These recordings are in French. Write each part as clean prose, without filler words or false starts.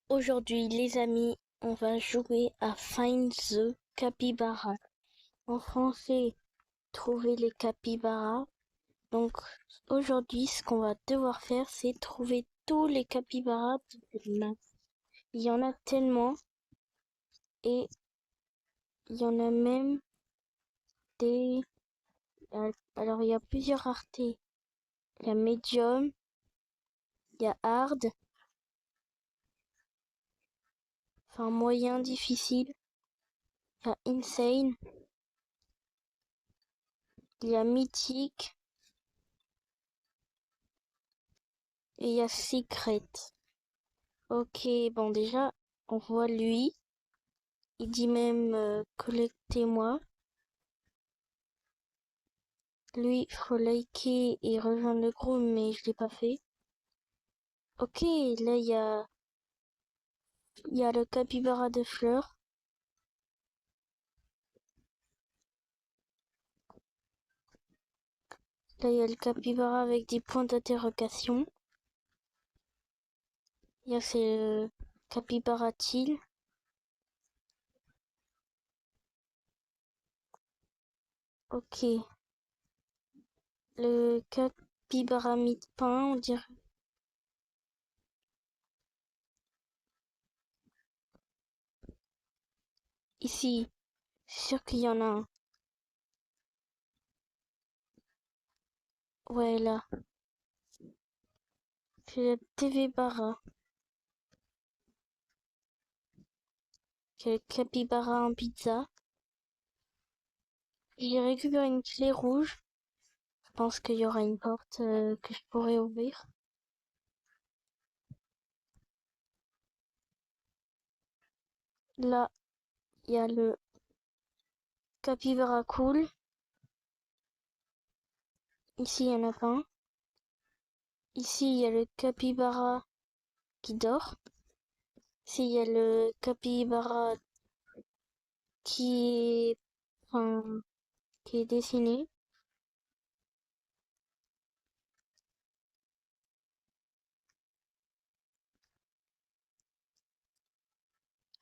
Aujourd'hui, les amis, on va jouer à Find the Capybara. En français, trouver les capybaras. Donc, aujourd'hui, ce qu'on va devoir faire, c'est trouver tous les capybaras de cette map. Il y en a tellement, et il y en a même des... Alors, il y a plusieurs raretés. Il y a Medium, il y a Hard, enfin moyen, difficile. Il y a Insane, il y a Mythique, et il y a Secret. Ok, bon déjà, on voit lui. Il dit même collectez-moi. Lui, faut liker et rejoindre le groupe, mais je l'ai pas fait. Ok, là il y a le capybara de fleurs. Là, il y a le capybara avec des points d'interrogation. Il y a c'est le capybara-t-il. Ok, le capybara mi-pain, on dirait. Ici, c'est sûr qu'il y en a un. Ouais, là. C'est le TV-bara. C'est le capybara en pizza. J'ai récupéré une clé rouge. Je pense qu'il y aura une porte que je pourrais ouvrir. Là, il y a le capybara cool. Ici, il y en a pas un. Ici, il y a le capybara qui dort. Ici, il y a le capybara qui est, enfin, qui est dessiné.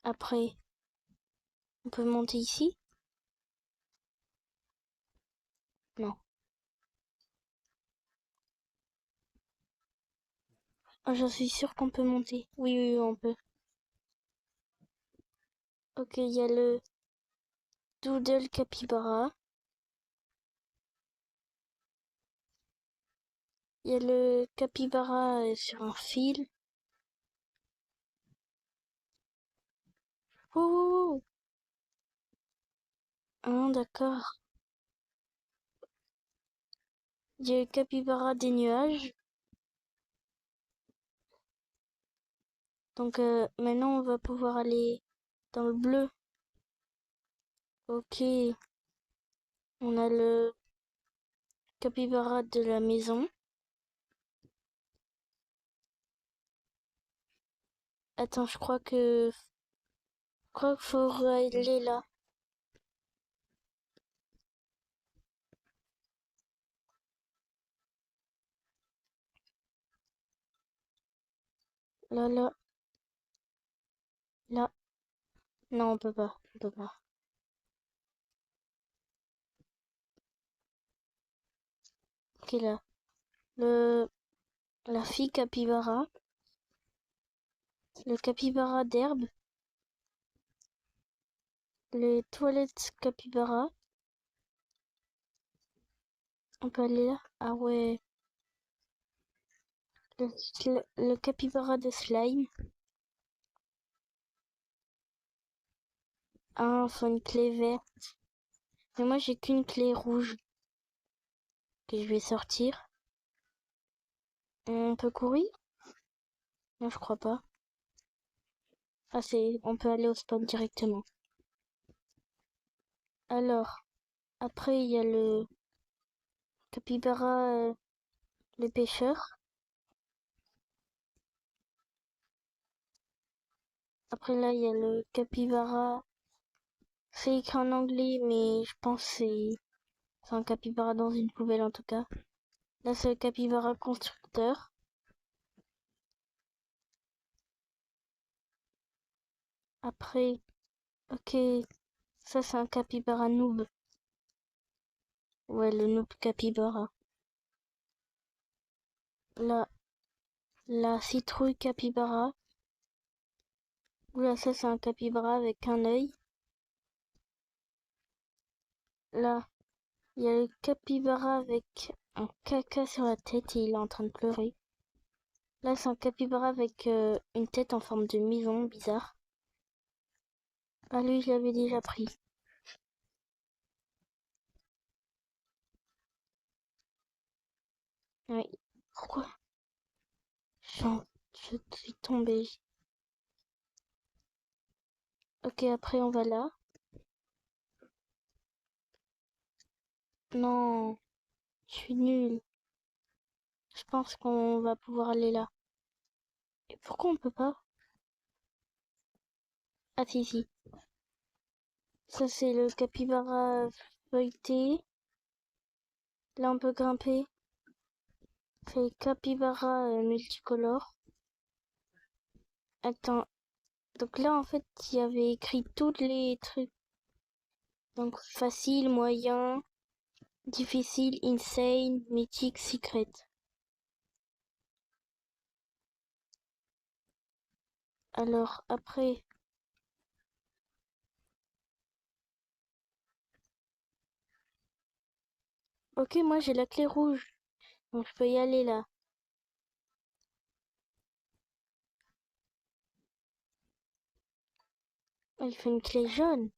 Après, on peut monter ici. Non. Ah, j'en suis sûre qu'on peut monter. Oui, oui, oui, on peut. Ok, il y a le Doodle Capybara. Il y a le capybara sur un fil. Oh, ah, d'accord. Il y a le capybara des nuages. Donc maintenant, on va pouvoir aller dans le bleu. Ok, on a le capybara de la maison. Attends, je crois qu'il faut aller là. Là, là, là. Non, on peut pas, on peut pas. Ok, là. Le, la fille capybara. Le capybara d'herbe. Les toilettes capybara. On peut aller là. Ah ouais. Le capybara de slime. Ah, faut une clé verte. Mais moi, j'ai qu'une clé rouge que je vais sortir. On peut courir? Non, je crois pas. Ah, on peut aller au spawn directement. Alors, après, il y a le capybara, le pêcheur. Après, là, il y a le capybara. C'est écrit en anglais, mais je pense que c'est un capybara dans une poubelle en tout cas. Là, c'est le capybara constructeur. Après, ok, ça c'est un capybara noob. Ouais, le noob capybara. La citrouille capybara. Oula, ça c'est un capybara avec un œil. Là, il y a le capybara avec un caca sur la tête et il est en train de pleurer. Là, c'est un capybara avec une tête en forme de maison, bizarre. Ah, lui, je l'avais déjà pris. Oui. Pourquoi? J'en- Je suis tombée. Ok, après on va là. Non, je suis nulle. Je pense qu'on va pouvoir aller là. Et pourquoi on peut pas? Ah si, si. Ça c'est le capybara feuilleté. Là on peut grimper. C'est le capybara multicolore. Attends. Donc là en fait il y avait écrit tous les trucs. Donc facile, moyen, difficile, insane, mythique, secret. Alors après. Ok, moi j'ai la clé rouge. Donc je peux y aller là. Il fait une clé jaune.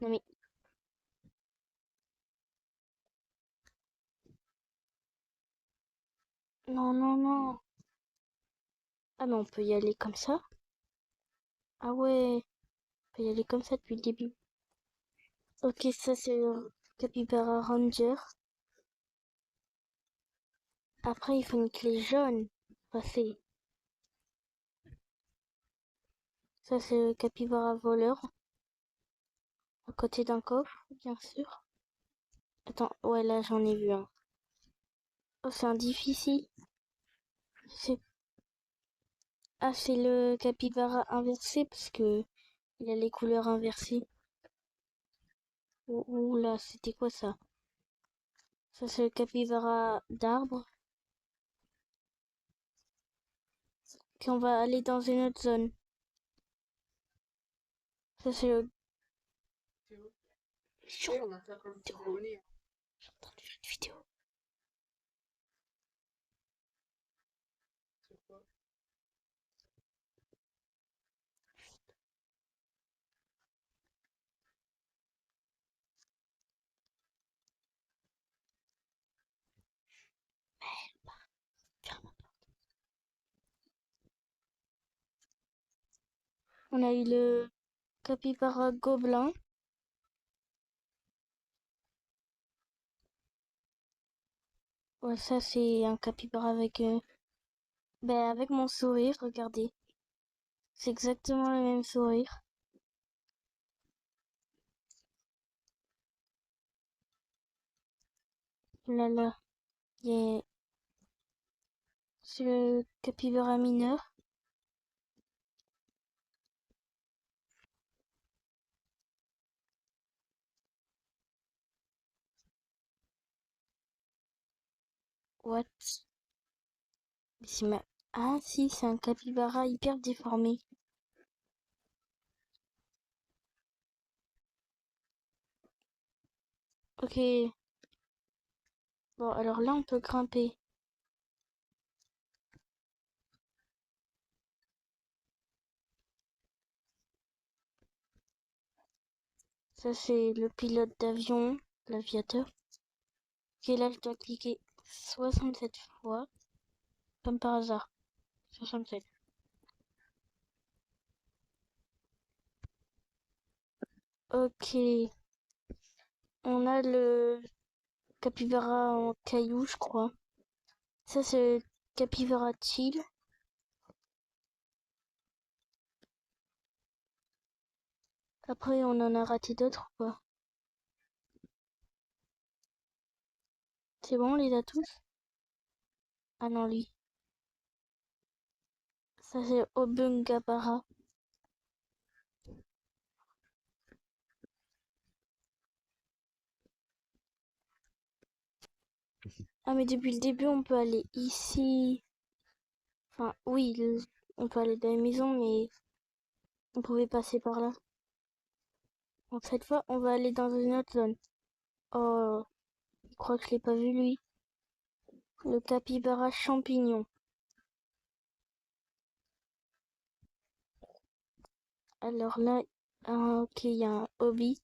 Non mais non, non, non. Ah mais on peut y aller comme ça? Ah ouais, on peut y aller comme ça depuis le début. Ok, ça c'est le Capybara Ranger. Après, il faut une clé jaune. Passer. Ça c'est le Capybara voleur. À côté d'un coffre, bien sûr. Attends, ouais là j'en ai vu un. Oh, c'est un difficile. C'est... Ah, c'est le Capybara inversé parce que il a les couleurs inversées. Ouh là, c'était quoi ça? Ça c'est le Capybara d'arbre. Puis on va aller dans une autre zone. Ça c'est le... Chut, on a entendu une vidéo. On a eu le capybara gobelin. Ouais, ça c'est un capybara avec, ben, avec mon sourire, regardez. C'est exactement le même sourire. Là là, yeah. C'est le capybara mineur. What? Mais ah si, c'est un capybara hyper déformé. Ok, bon alors là on peut grimper. Ça c'est le pilote d'avion, l'aviateur. Ok, là je dois cliquer 67 fois, comme par hasard. 67. Ok, on a le capybara en caillou, je crois. Ça, c'est le capybara chill. Après, on en a raté d'autres ou pas? C'est bon, on les a tous? Ah non, lui. Ça c'est Obungabara. Ah mais depuis le début on peut aller ici. Enfin oui, on peut aller dans la maison mais on pouvait passer par là. Donc cette fois on va aller dans une autre zone. Oh, je crois que je l'ai pas vu lui. Le capybara champignon. Alors là, ok, il y a un hobby.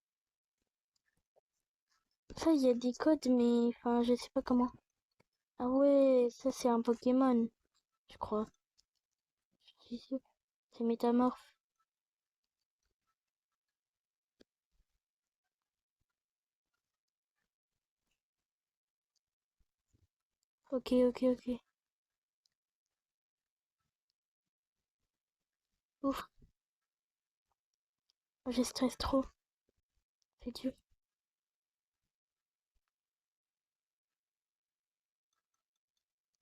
Ça, il y a des codes, mais enfin, je sais pas comment. Ah ouais, ça c'est un Pokémon, je crois. Je suis sûre. C'est Métamorphe. Ok, ok, ok. Ouf, je stresse trop. C'est dur.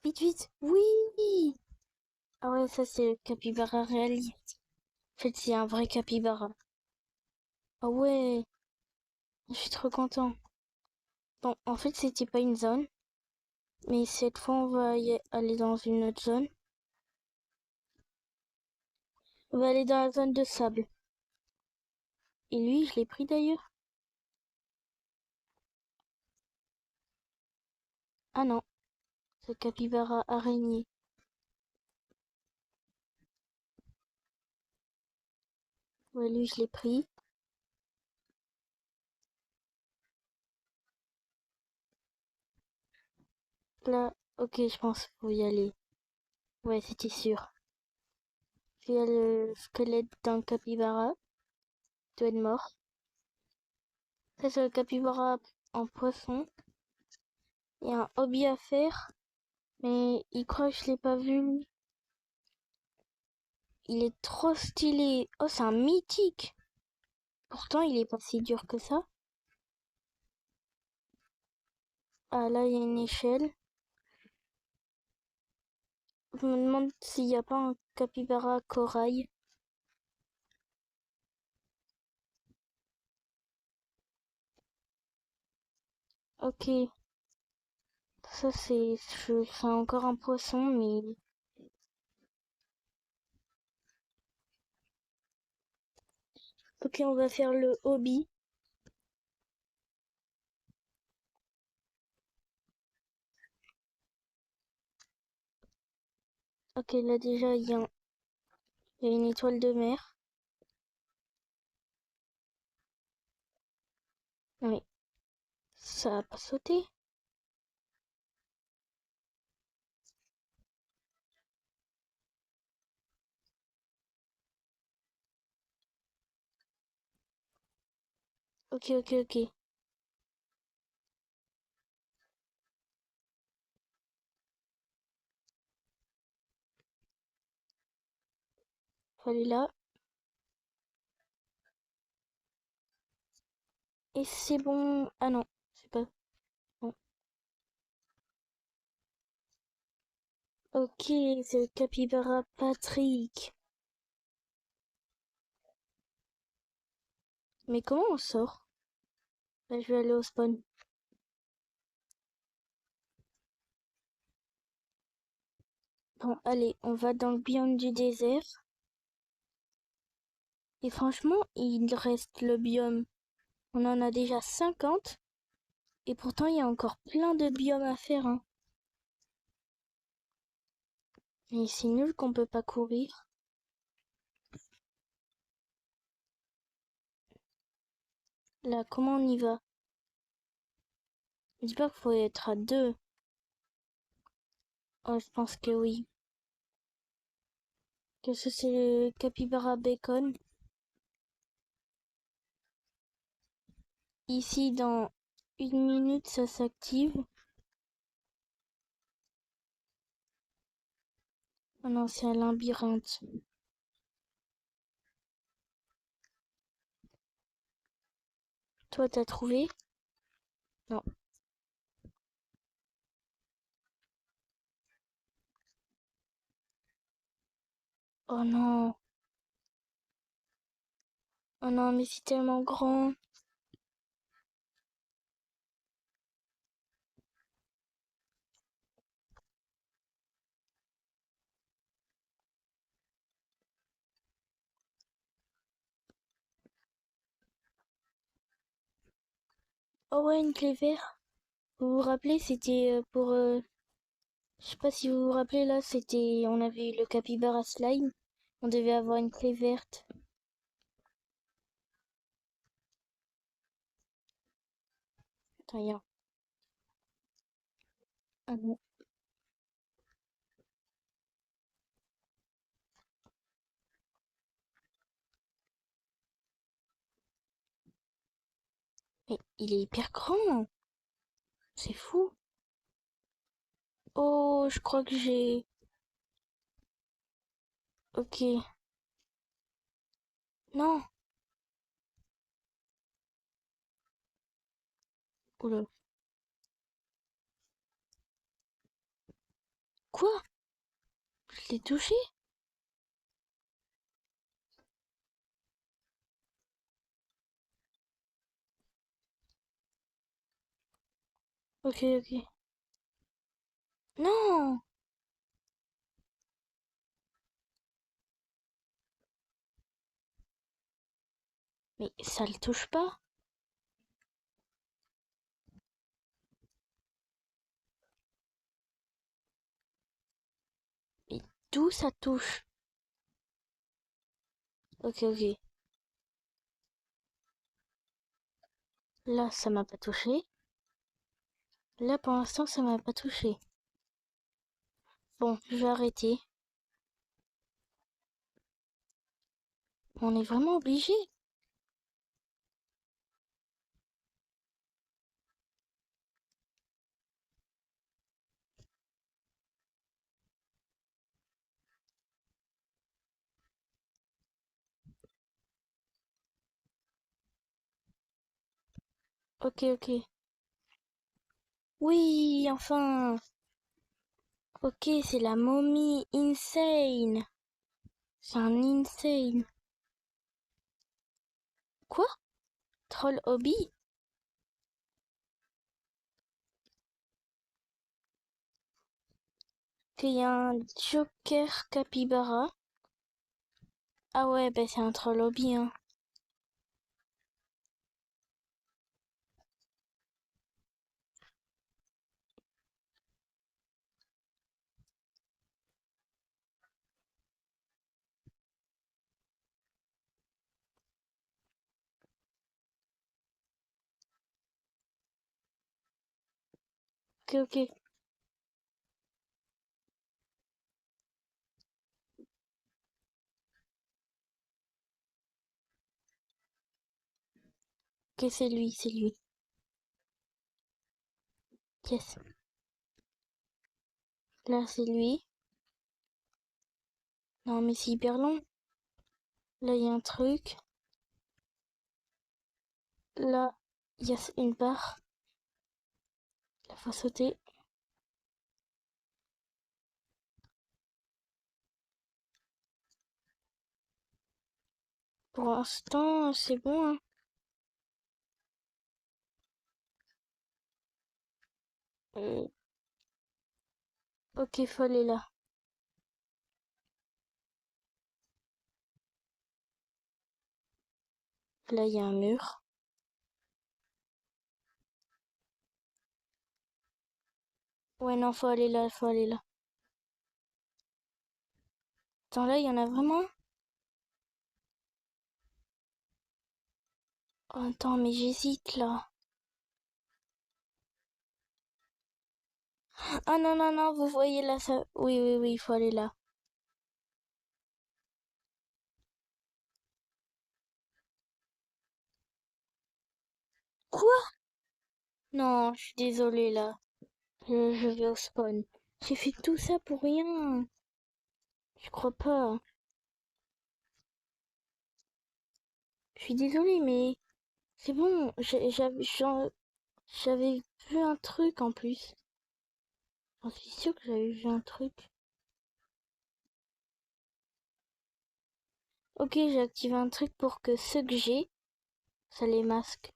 Vite, vite. Oui! Ah ouais, ça c'est le capybara réaliste. En fait, c'est un vrai capybara. Ah ouais, je suis trop content. Bon, en fait, c'était pas une zone, mais cette fois, on va aller dans une autre zone. On va aller dans la zone de sable. Et lui, je l'ai pris d'ailleurs. Ah non, c'est capybara araignée. Ouais, lui, je l'ai pris. Là, ok, je pense qu'il faut y aller. Ouais, c'était sûr. Puis il y a le squelette d'un capybara. Il doit être mort. Ça, c'est le capybara en poisson. Il y a un hobby à faire, mais il croit que je l'ai pas vu. Lui. Il est trop stylé. Oh, c'est un mythique. Pourtant, il est pas si dur que ça. Ah, là, il y a une échelle. Je me demande s'il n'y a pas un capybara corail. Ok, ça c'est encore un poisson, mais ok, on va faire le hobby. Ok, là déjà il y a une étoile de mer. Oui, ça a pas sauté. Ok, ok, ok. Fallait là. Et c'est bon. Ah non, c'est pas bon. Ok, c'est le capybara Patrick. Mais comment on sort? Là, je vais aller au spawn. Bon, allez, on va dans le biome du désert. Et franchement, il reste le biome. On en a déjà 50. Et pourtant, il y a encore plein de biomes à faire, hein. Mais c'est nul qu'on peut pas courir. Là, comment on y va? Je dis pas qu'il faut être à deux. Oh, je pense que oui. Que ça, c'est le capybara bacon. Ici, dans 1 minute, ça s'active. Oh non, c'est un labyrinthe. Toi, t'as trouvé? Non. Oh non. Oh non, mais c'est tellement grand. Oh ouais, une clé verte. Vous vous rappelez, c'était pour... je sais pas si vous vous rappelez, là, c'était... On avait eu le capybara slime. On devait avoir une clé verte. Attends, ah non. Mais il est hyper grand. C'est fou. Oh, je crois que j'ai... Ok. Non. Oula. Quoi? Je l'ai touché? Ok, ok. Non! Mais ça le touche pas? Mais d'où ça touche? Ok, ok. Là, ça m'a pas touché. Là, pour l'instant, ça m'a pas touché. Bon, je vais arrêter. On est vraiment obligé. Ok, ok. Oui, enfin. Ok, c'est la momie insane. C'est un insane. Quoi? Troll hobby? Qu'il y a un Joker capybara. Ah ouais, bah c'est un troll hobby, hein. Ok, ok. Ok, c'est lui, c'est lui. Yes. Là, c'est lui. Non, mais c'est hyper long. Là, il y a un truc. Là, il y a une barre. La faut sauter. Pour l'instant, c'est bon, hein. Euh, ok, faut aller là. Là, il y a un mur. Ouais, non, faut aller là, faut aller là. Attends, là, il y en a vraiment? Oh, attends, mais j'hésite là. Ah non, non, non, vous voyez là, ça... Oui, oui, oui, il faut aller là. Quoi? Non, je suis désolée là. Je vais au spawn. J'ai fait tout ça pour rien. Je crois pas. Je suis désolée, mais c'est bon. J'avais vu un truc en plus. J'en suis sûre que j'avais vu un truc. Ok, j'ai activé un truc pour que ceux que j'ai, ça les masque.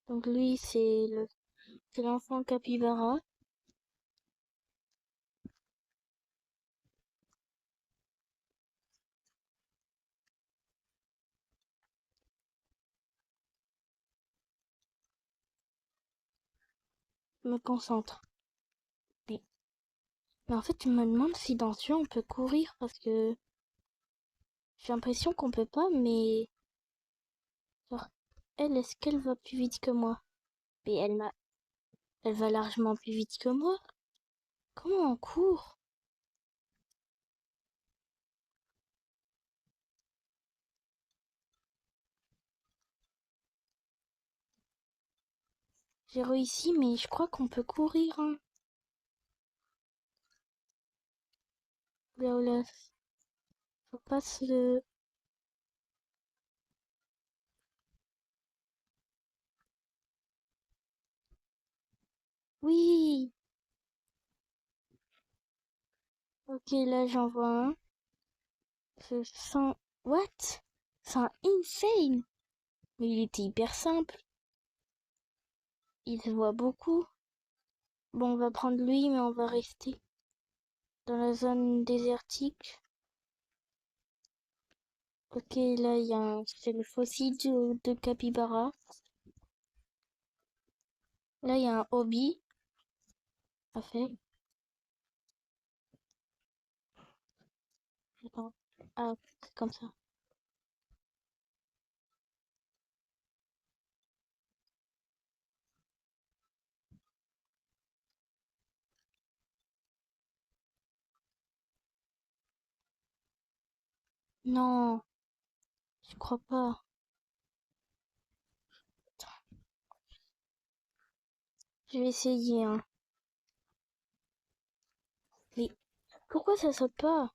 Donc lui, c'est l'enfant capybara. Je me concentre. Mais, mais en fait, je me demande si dans ce jeu on peut courir parce que j'ai l'impression qu'on peut pas, mais genre, elle, est-ce qu'elle va plus vite que moi? Mais elle va largement plus vite que moi. Comment on court? J'ai réussi, mais je crois qu'on peut courir, hein. Oula, oula, faut pas se... Oui! Ok, là j'en vois un. Je sens... What? C'est un insane! Mais il était hyper simple. Il se voit beaucoup. Bon, on va prendre lui, mais on va rester dans la zone désertique. Ok, là, c'est le fossile de capybara. Là, il y a un hobby à faire. Attends. Ah, c'est comme ça. Non, je crois pas. Je vais essayer, hein. Mais pourquoi ça saute pas?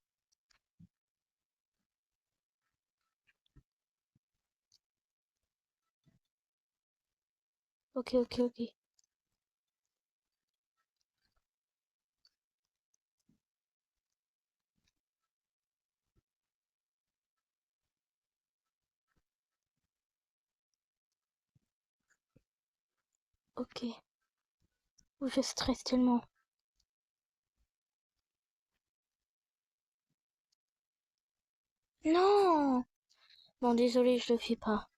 Ok, ok, ok. Ok. Ouh, je stresse tellement. Non! Bon, désolé, je le fais pas.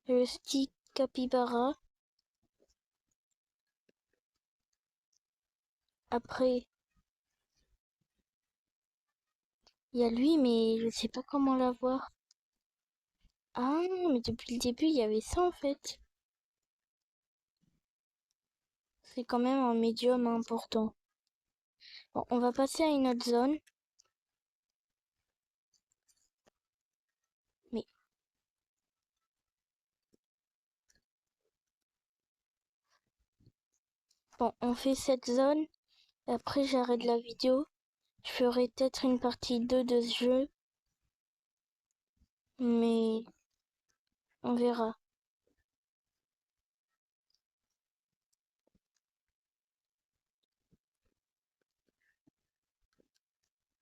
Le stick capybara. Après, il y a lui, mais je sais pas comment l'avoir. Ah, mais depuis le début, il y avait ça en fait. C'est quand même un médium important. Bon, on va passer à une autre zone. Mais bon, on fait cette zone. Après, j'arrête la vidéo. Je ferai peut-être une partie 2 de ce jeu. Mais on verra.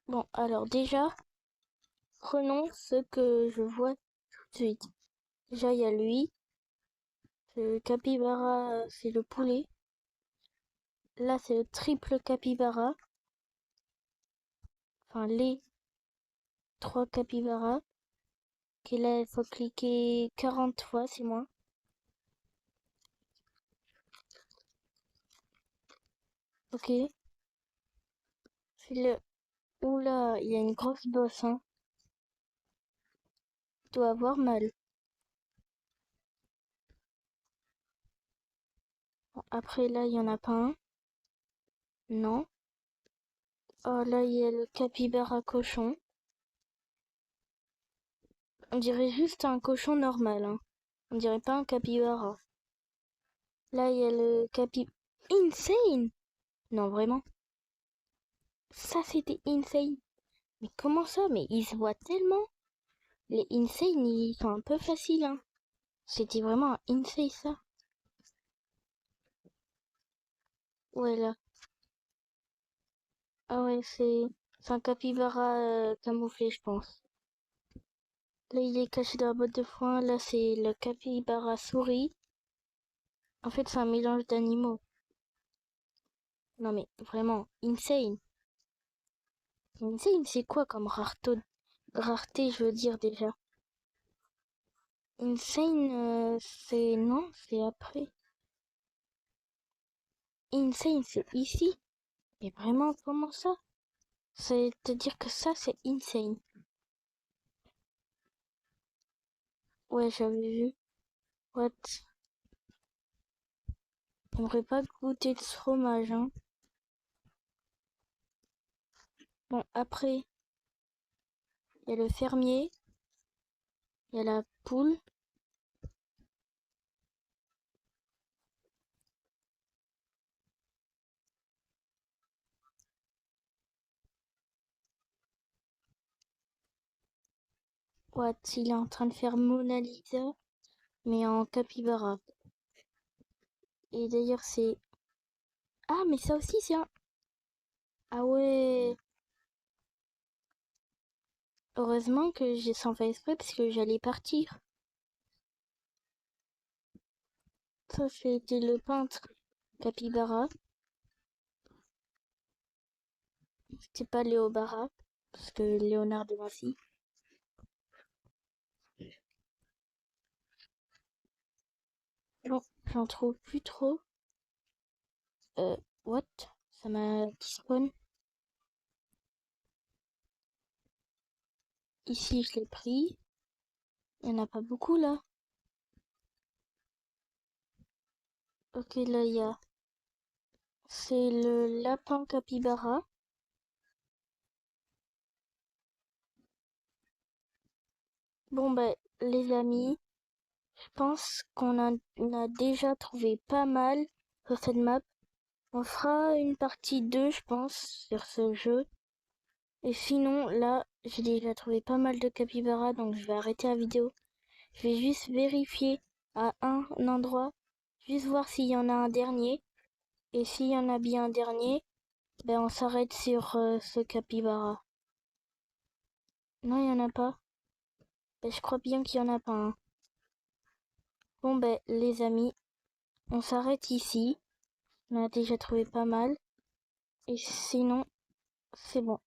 Bon, alors déjà, prenons ce que je vois tout de suite. Déjà, il y a lui. Le capybara, c'est le poulet. Là, c'est le triple capybara. Enfin, les 3 capybaras. Ok, là, il faut cliquer 40 fois, c'est moi. Ok. C'est le... Oula, il y a une grosse bosse, hein. Il doit avoir mal. Bon, après, là, il y en a pas un. Non. Oh, là, il y a le capybara cochon. On dirait juste un cochon normal, hein. On dirait pas un capybara. Là, il y a le Insane! Non, vraiment. Ça, c'était insane. Mais comment ça? Mais ils se voient tellement. Les insane, ils sont un peu faciles, hein. C'était vraiment un insane, ça. Ouais, là. Ah ouais, c'est un capybara camouflé, je pense. Là, il est caché dans la botte de foin. Là, c'est le capybara souris. En fait, c'est un mélange d'animaux. Non, mais vraiment, insane. Insane, c'est quoi comme rareté, je veux dire déjà. Insane, c'est... Non, c'est après. Insane, c'est ici. Mais vraiment, comment ça? C'est-à-dire que ça, c'est insane. Ouais, j'avais vu. What? J'aimerais pas goûter de ce fromage, hein. Bon, après, il y a le fermier, il y a la poule. What? Il est en train de faire Mona Lisa, mais en capybara. Et d'ailleurs, c'est... Ah, mais ça aussi, c'est un... Ah ouais... Heureusement que j'ai sans faire exprès, parce que j'allais partir. Ça, c'était le peintre capybara. C'était pas Léo Barra, parce que Léonard de Vinci. Bon, j'en trouve plus trop. What? Ça m'a spawn. Ici, je l'ai pris. Il n'y en a pas beaucoup, là. Ok, là, il y a... C'est le lapin capybara. Bon, ben, les amis, je pense on a déjà trouvé pas mal sur cette map. On fera une partie 2, je pense, sur ce jeu. Et sinon, là, j'ai déjà trouvé pas mal de capybaras, donc je vais arrêter la vidéo. Je vais juste vérifier à un endroit, juste voir s'il y en a un dernier. Et s'il y en a bien un dernier, ben on s'arrête sur ce capybara. Non, il y en a pas. Ben, je crois bien qu'il y en a pas un. Bon, ben, les amis, on s'arrête ici. On a déjà trouvé pas mal. Et sinon, c'est bon.